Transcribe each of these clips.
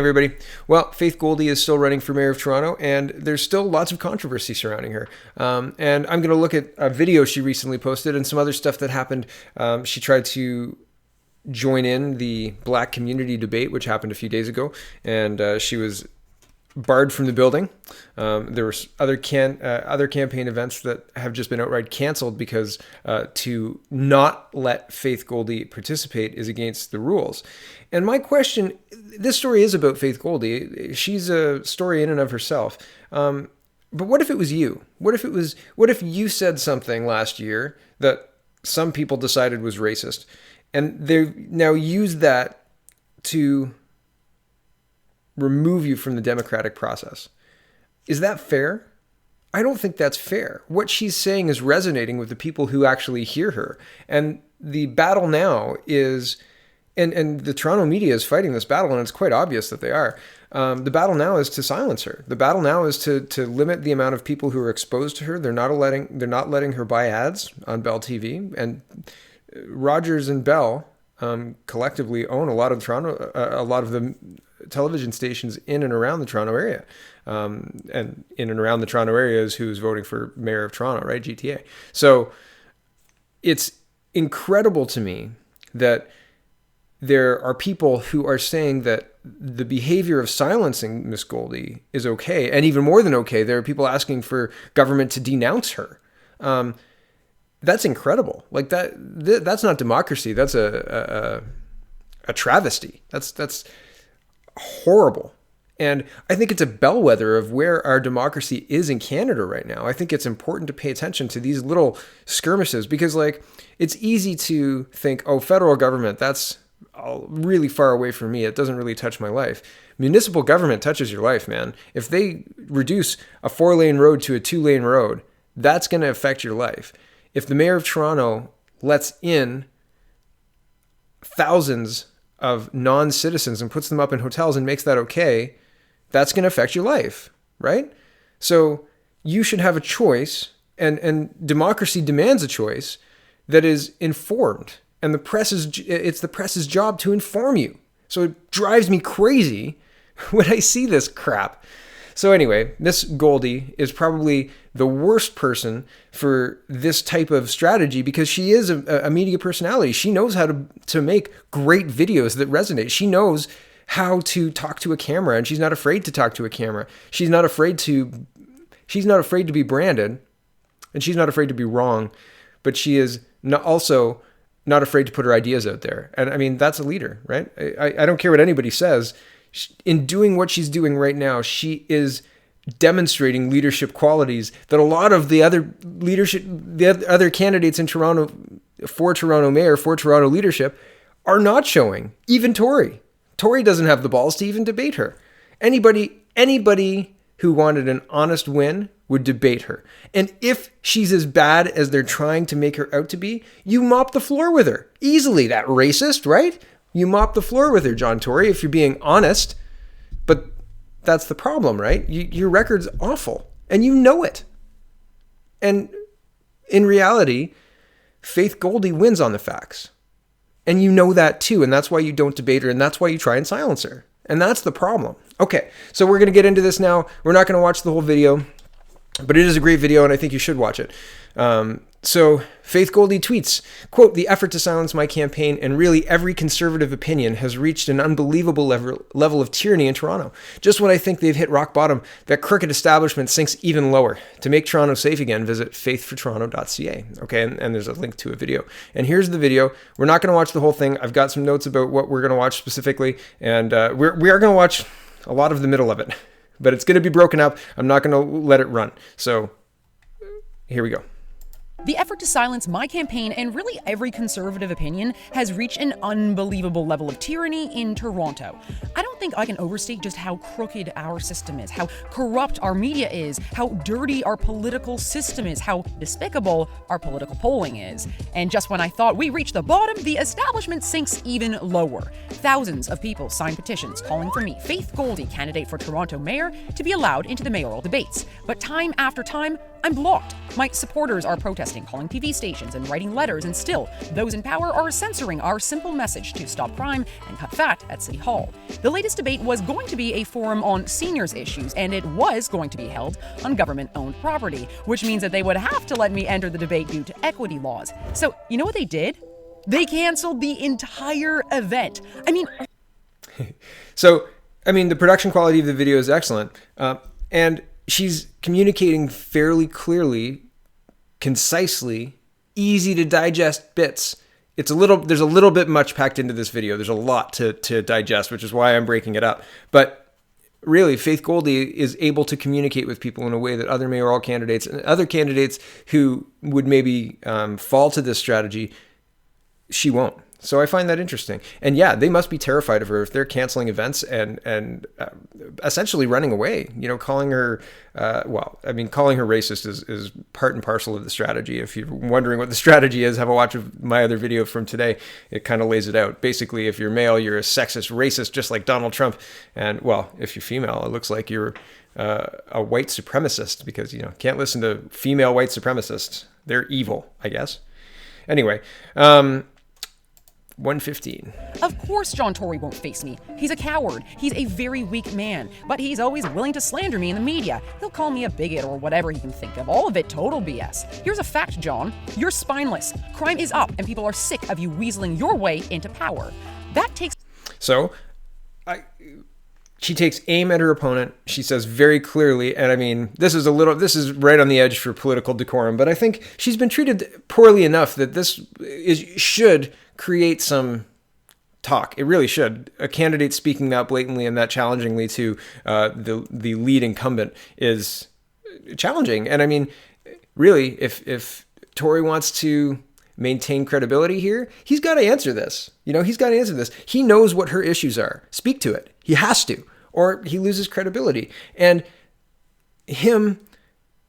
Everybody. Well, Faith Goldy is still running for mayor of Toronto, and there's still lots of controversy surrounding her. And I'm going to look at a video she recently posted and some other stuff that happened. She tried to join in the Black community debate, which happened a few days ago, and she was barred from the building. There were other campaign events that have just been outright canceled because to not let Faith Goldy participate is against the rules. And my question, this story is about Faith Goldy. She's a story in and of herself. But what if it was you? What if you said something last year that some people decided was racist, and they now use that to remove you from the democratic process? Is that fair? I don't think that's fair. What she's saying is resonating with the people who actually hear her. And the battle now is, and the Toronto media is fighting this battle, and it's quite obvious that they are. The battle now is to silence her. The battle now is to limit the amount of people who are exposed to her. They're not letting her buy ads on Bell TV. And Rogers and Bell collectively own a lot of the television stations in and around the Toronto area. And in and around the Toronto area is who's voting for mayor of Toronto, right? GTA. So it's incredible to me that there are people who are saying that the behavior of silencing Miss Goldy is okay. And even more than okay, there are people asking for government to denounce her. That's incredible. Like that's not democracy. That's a travesty. That's horrible. And I think it's a bellwether of where our democracy is in Canada right now. I think it's important to pay attention to these little skirmishes because, like, it's easy to think, oh, federal government, that's really far away from me. It doesn't really touch my life. Municipal government touches your life, man. If they reduce a 4-lane road to a 2-lane road, that's going to affect your life. If the mayor of Toronto lets in thousands of non-citizens and puts them up in hotels and makes that okay, that's going to affect your life, right? So you should have a choice, and democracy demands a choice that is informed. And it's the press's job to inform you. So it drives me crazy when I see this crap. So anyway, Miss Goldy is probably the worst person for this type of strategy because she is a media personality. She knows how to make great videos that resonate. She knows how to talk to a camera, and she's not afraid to talk to a camera. She's not afraid to be branded, and she's not afraid to be wrong, but she is also not afraid to put her ideas out there. And I mean, that's a leader, right? I don't care what anybody says. In doing what she's doing right now, she is demonstrating leadership qualities that a lot of the other candidates in Toronto for Toronto mayor, for Toronto leadership are not showing. Even Tory. Tory doesn't have the balls to even debate her. Anybody who wanted an honest win would debate her. And if she's as bad as they're trying to make her out to be, you mop the floor with her. Easily, that racist, right? You mop the floor with her, John Tory, if you're being honest. But that's the problem, right? Your record's awful, and you know it. And in reality, Faith Goldy wins on the facts. And you know that too, and that's why you don't debate her, and that's why you try and silence her. And that's the problem. Okay, so we're going to get into this now. We're not going to watch the whole video, but it is a great video, and I think you should watch it. So Faith Goldy tweets, quote, "The effort to silence my campaign and really every conservative opinion has reached an unbelievable level of tyranny in Toronto. Just when I think they've hit rock bottom, that crooked establishment sinks even lower. To make Toronto safe again, visit faithfortoronto.ca." Okay, and there's a link to a video. And here's the video. We're not going to watch the whole thing. I've got some notes about what we're going to watch specifically, and we are going to watch a lot of the middle of it. But it's going to be broken up. I'm not going to let it run. So here we go. The effort to silence my campaign and really every conservative opinion has reached an unbelievable level of tyranny in Toronto. I don't think I can overstate just how crooked our system is, how corrupt our media is, how dirty our political system is, how despicable our political polling is. And just when I thought we reached the bottom, the establishment sinks even lower. Thousands of people signed petitions calling for me, Faith Goldy, candidate for Toronto mayor, to be allowed into the mayoral debates. But time after time, I'm blocked. My supporters are protesting, calling TV stations and writing letters, and still, those in power are censoring our simple message to stop crime and cut fat at City Hall. The latest This debate was going to be a forum on seniors' issues, and it was going to be held on government-owned property, which means that they would have to let me enter the debate due to equity laws. So, you know what they did? They canceled the entire event. The production quality of the video is excellent. And she's communicating fairly clearly, concisely, easy to digest bits. There's a little bit much packed into this video. There's a lot to digest, which is why I'm breaking it up. But really, Faith Goldy is able to communicate with people in a way that other mayoral candidates and other candidates who would maybe fall to this strategy, she won't. So I find that interesting. And yeah, they must be terrified of her if they're canceling events and essentially running away, calling her, calling her racist is part and parcel of the strategy. If you're wondering what the strategy is, have a watch of my other video from today. It kind of lays it out. Basically, if you're male, you're a sexist racist, just like Donald Trump. And well, if you're female, it looks like you're a white supremacist because, can't listen to female white supremacists. They're evil, I guess. Anyway, 115. Of course John Tory won't face me. He's a coward. He's a very weak man. But he's always willing to slander me in the media. He'll call me a bigot or whatever he can think of. All of it total BS. Here's a fact, John. You're spineless. Crime is up, and people are sick of you weaseling your way into power. That takes... So, she takes aim at her opponent. She says very clearly, and this is right on the edge for political decorum, but I think she's been treated poorly enough that this should create some talk. It really should. A candidate speaking that blatantly and that challengingly to the lead incumbent is challenging. And really, if Tory wants to maintain credibility here, he's got to answer this. He's got to answer this. He knows what her issues are. Speak to it. He has to, or he loses credibility. And him,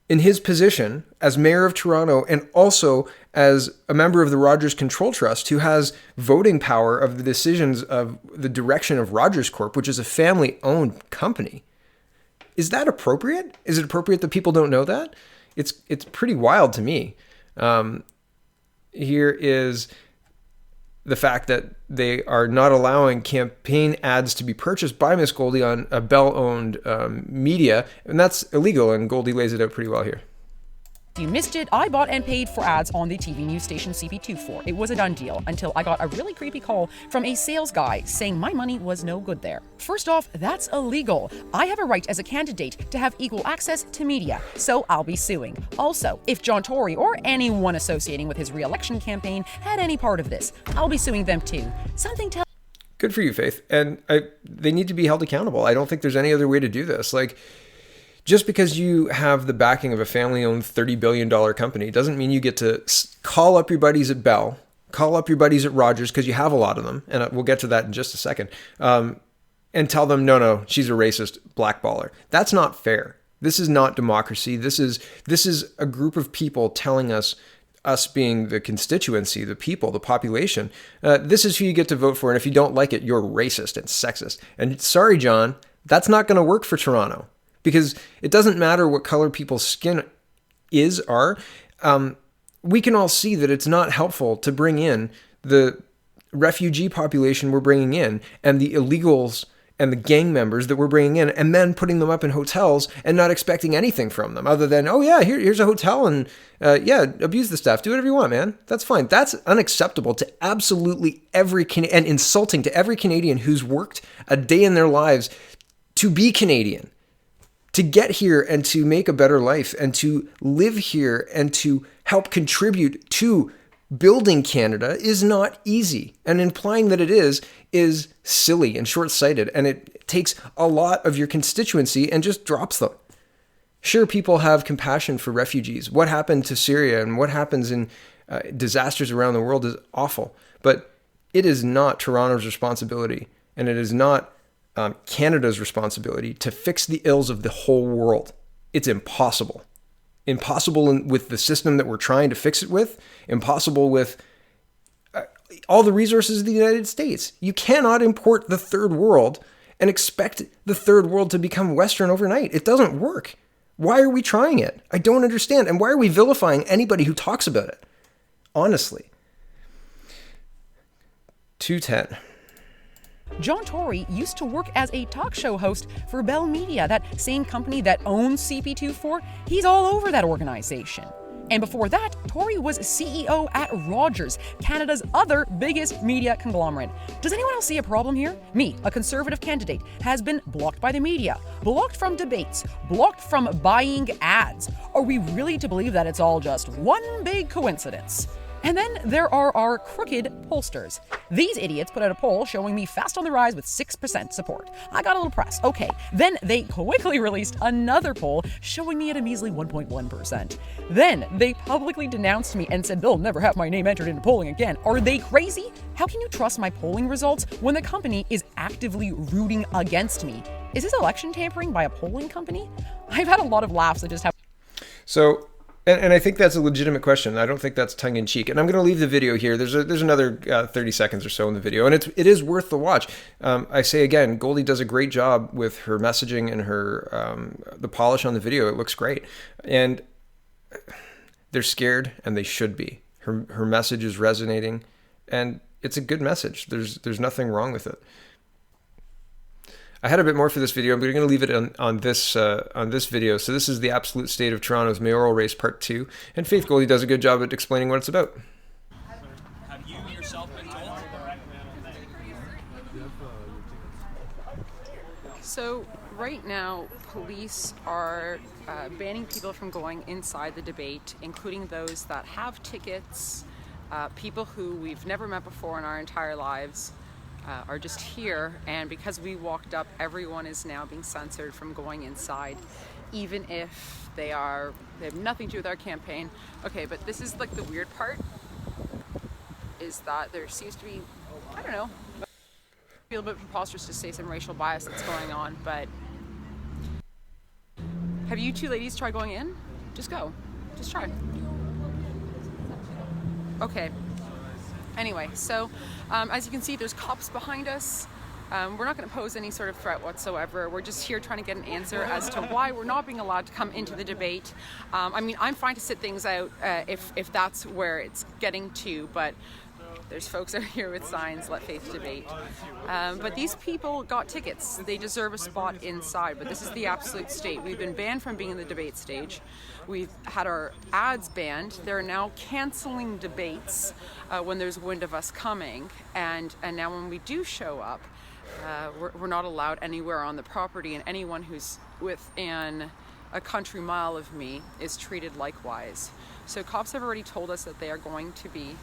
in his position as mayor of Toronto and also as a member of the Rogers Control Trust, who has voting power of the decisions of the direction of Rogers Corp, which is a family-owned company, is that appropriate? Is it appropriate that people don't know that? It's pretty wild to me. Here is the fact that they are not allowing campaign ads to be purchased by Miss Goldy on a Bell-owned media, and that's illegal, and Goldy lays it out pretty well here. If you missed it, I bought and paid for ads on the TV news station CP24. It was a done deal until I got a really creepy call from a sales guy saying my money was no good there. First off, that's illegal. I have a right as a candidate to have equal access to media, so I'll be suing. Also, if John Tory or anyone associating with his re-election campaign had any part of this, I'll be suing them too. Good for you, Faith. And they need to be held accountable. I don't think there's any other way to do this. Just because you have the backing of a family-owned $30 billion company doesn't mean you get to call up your buddies at Bell, call up your buddies at Rogers, because you have a lot of them, and we'll get to that in just a second, and tell them, no, she's a racist blackballer. That's not fair. This is not democracy. This is a group of people telling us being the constituency, the people, the population, this is who you get to vote for, and if you don't like it, you're racist and sexist. And sorry, John, that's not going to work for Toronto. Because it doesn't matter what color people's skin are. We can all see that it's not helpful to bring in the refugee population we're bringing in and the illegals and the gang members that we're bringing in and then putting them up in hotels and not expecting anything from them other than, oh yeah, here's a hotel and abuse the staff. Do whatever you want, man. That's fine. That's unacceptable to absolutely every and insulting to every Canadian who's worked a day in their lives to be Canadian. To get here and to make a better life and to live here and to help contribute to building Canada is not easy. And implying that it is silly and short-sighted. And it takes a lot of your constituency and just drops them. Sure, people have compassion for refugees. What happened to Syria and what happens in disasters around the world is awful. But it is not Toronto's responsibility. And it is not Canada's responsibility to fix the ills of the whole world. It's impossible. Impossible with the system that we're trying to fix it with. Impossible with all the resources of the United States. You cannot import the third world and expect the third world to become Western overnight. It doesn't work. Why are we trying it? I don't understand. And why are we vilifying anybody who talks about it? Honestly. 210. John Tory used to work as a talk show host for Bell Media, that same company that owns CP24. He's all over that organization. And before that, Tory was CEO at Rogers, Canada's other biggest media conglomerate. Does anyone else see a problem here? Me, a conservative candidate, has been blocked by the media, blocked from debates, blocked from buying ads. Are we really to believe that it's all just one big coincidence? And then there are our crooked pollsters. These idiots put out a poll showing me fast on the rise with 6% support. I got a little press. Okay. Then they quickly released another poll showing me at a measly 1.1%. Then they publicly denounced me and said they'll never have my name entered into polling again. Are they crazy? How can you trust my polling results when the company is actively rooting against me? Is this election tampering by a polling company? I've had a lot of laughs that just have... So... And I think that's a legitimate question. I don't think that's tongue in cheek. And I'm going to leave the video here. There's another 30 seconds or so in the video, and it is worth the watch. I say again, Goldy does a great job with her messaging and her the polish on the video. It looks great, and they're scared, and they should be. Her message is resonating, and it's a good message. There's nothing wrong with it. I had a bit more for this video, but I'm going to leave it on this video. So this is the absolute state of Toronto's mayoral race part 2, and Faith Goldy does a good job at explaining what it's about. Have you yourself been told? So right now, police are banning people from going inside the debate, including those that have tickets, people who we've never met before in our entire lives. Are just here, and because we walked up, everyone is now being censored from going inside, even if they have nothing to do with our campaign. Okay, but this is like the weird part, is that there seems to be, I don't know, I feel a bit preposterous to say some racial bias that's going on, but have you two ladies tried going in? Just go, just try. Okay. Anyway, so as you can see, there's cops behind us. We're not going to pose any sort of threat whatsoever. We're just here trying to get an answer as to why we're not being allowed to come into the debate. I mean, I'm fine to sit things out if that's where it's getting to, but there's folks out here with signs, let faith debate. But these people got tickets. They deserve a spot inside, but this is the absolute state. We've been banned from being in the debate stage. We've had our ads banned. They're now canceling debates when there's wind of us coming. And now when we do show up, we're not allowed anywhere on the property, and anyone who's within a country mile of me is treated likewise. So cops have already told us that they are going to be,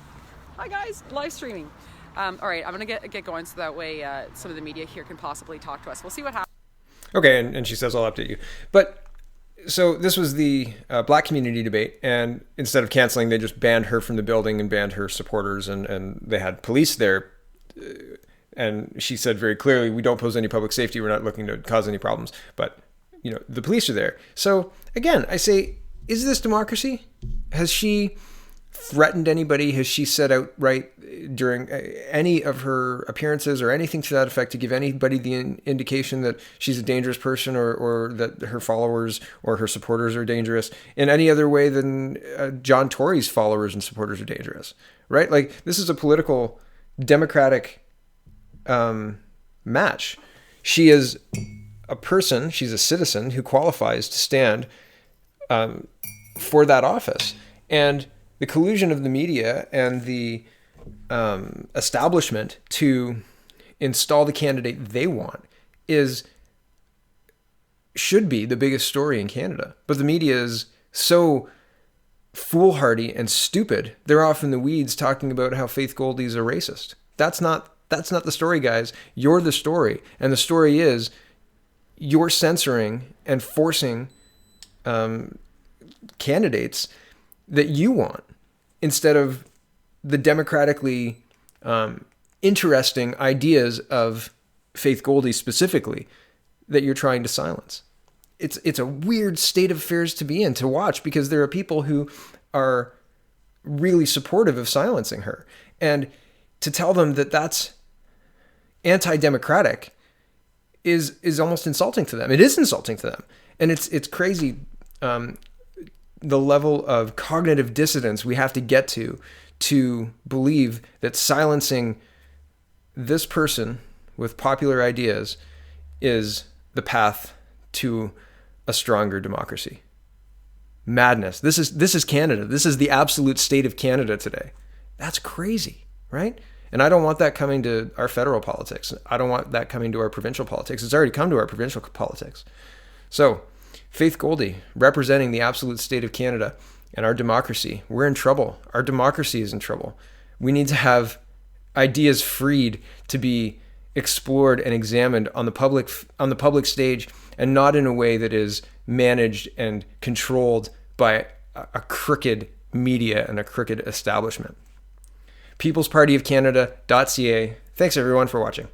hi guys, live streaming. All right, I'm gonna get going so that way some of the media here can possibly talk to us. We'll see what happens. Okay, and she says I'll update you. But so this was the black community debate, and instead of canceling, they just banned her from the building and banned her supporters, and they had police there. And she said very clearly, we don't pose any public safety. We're not looking to cause any problems. But, you know, the police are there. So again, I say, is this democracy? Has she threatened anybody? Has she said outright during any of her appearances or anything to that effect to give anybody the indication that she's a dangerous person or that her followers or her supporters are dangerous in any other way than John Tory's followers and supporters are dangerous, right? Like, this is a political, democratic match. She is a person, she's a citizen who qualifies to stand for that office. And the collusion of the media and the establishment to install the candidate they want should be the biggest story in Canada. But the media is so foolhardy and stupid. They're off in the weeds talking about how Faith Goldy's a racist. That's not the story, guys. You're the story. And the story is you're censoring and forcing candidates that you want instead of the democratically interesting ideas of Faith Goldy specifically that you're trying to silence. It's a weird state of affairs to be in, to watch, because there are people who are really supportive of silencing her. And to tell them that that's anti-democratic is almost insulting to them. It is insulting to them. And it's crazy the level of cognitive dissonance we have to get to believe that silencing this person with popular ideas is the path to a stronger democracy. Madness. This is Canada. This is the absolute state of Canada today. That's crazy, right? And I don't want that coming to our federal politics. I don't want that coming to our provincial politics. It's already come to our provincial politics. So, Faith Goldy, representing the absolute state of Canada and our democracy, we're in trouble. Our democracy is in trouble. We need to have ideas freed to be explored and examined on the public stage, and not in a way that is managed and controlled by a crooked media and a crooked establishment. peoplespartyofcanada.ca. Thanks everyone for watching.